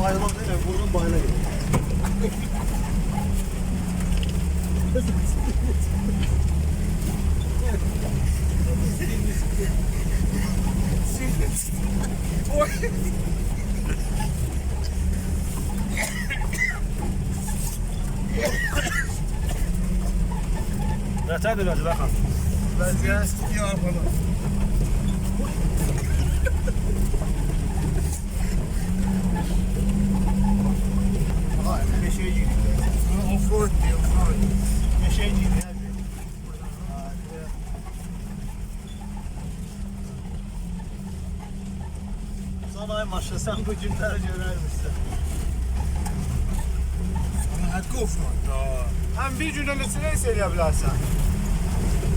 Bayılmak değil, burnun bayına gidiyor. Yeterdir bence de kan. Bence ya bana. Hayır, bir şey değil. Offroad diyor, offroad. Bir şey değil ya. Sanayi maşa, sen bu günleri görərmişsin. Hakkı offroad. Hem bir gün öncesine hiss eləyə bilərsən.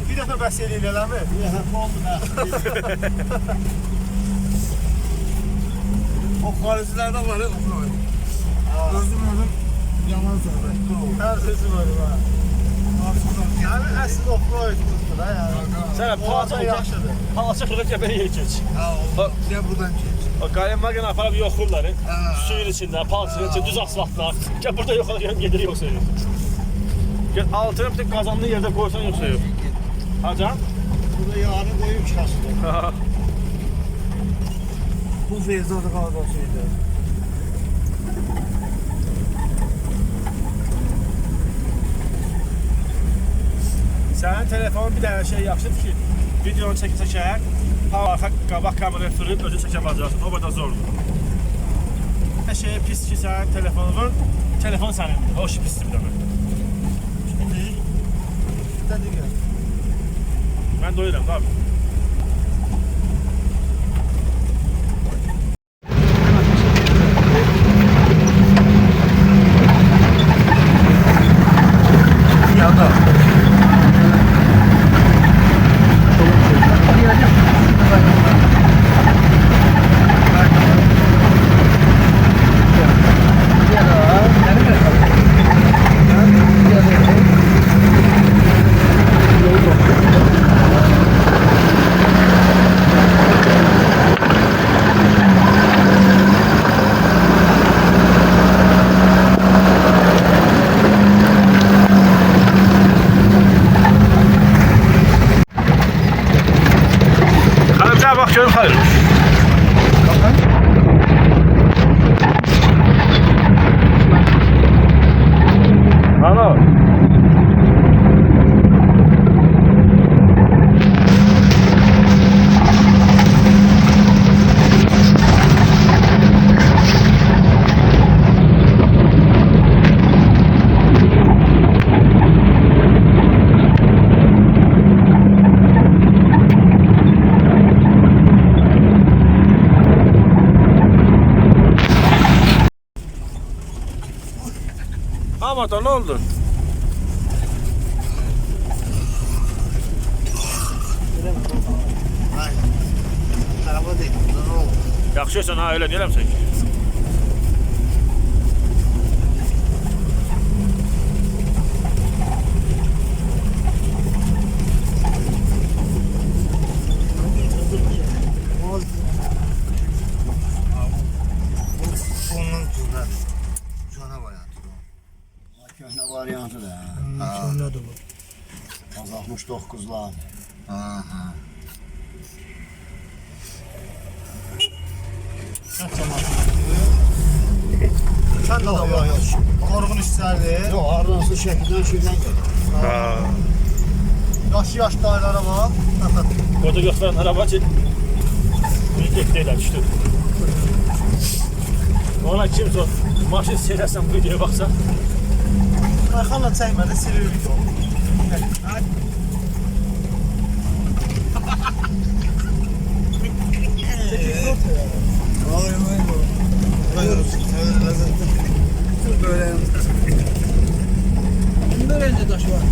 Bir dəfə bəs eləyirlər mi? Hep oldu da. O xaricilerde var ya offroad. Özüm yalan söhbətli oldu. Hər sözü var ha. Yani əsl offroad tutdu da yani. Sen palça yaşadı. Palça kırık yapıya geç. Ha oldu. Bir buradan geç. O Qayyumlar gene aparıb yoxurlar. Suyun içində, palçanın içində, düz asfaltlar. Gəl burada yoxlar, gedir yoxsa yox. Gəl altına bir qazanlı yerdə qoysan yoxsa yox. Hacan? Burada yağını koyup çıkarsın. Bu Feyzadı kardeşiydi. Sənin telefonun bir dənə şey yaxşıdır ki, videonu çəkər, arxa qabaq kameraya fırıb özü çəkə bacarırsın. O qədər zordur. Hər şey pis ki, sənin telefonun, telefon sənindir. O şey pisdir bir dənə. Şimdi sen de gel. Mən doyuram da abi. Bak görüm hayır. Alo. Ama da ne oldu? Hayır. Araba değil. Ne oldu? Yaxşıysan ha öyle deyirəm sən. Onun cüzdanı. Cana variantı. Köhne varyantı da. Sonra da bu. 69'lar. Aha. Kaç zaman? Sen de var ya. Korkun işlerdi. Yok aradan şekilden şeyden gel. Ha. Yaş dayılara bak. Orada gösteren araba için bir getdəylər düşdü. Ona kimsə maşın seyirsən bu videoya baxsa. Ayxanla çəkmədi, silirik o. Vay vay vay. Böyle. Kimde önce taş var?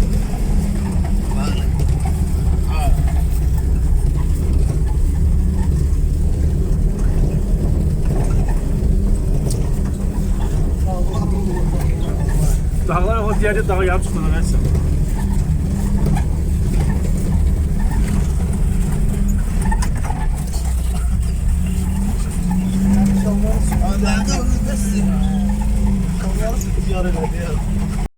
Dağlar o diğer dağı yarım tutmadı neyse. Qarı dedi ya.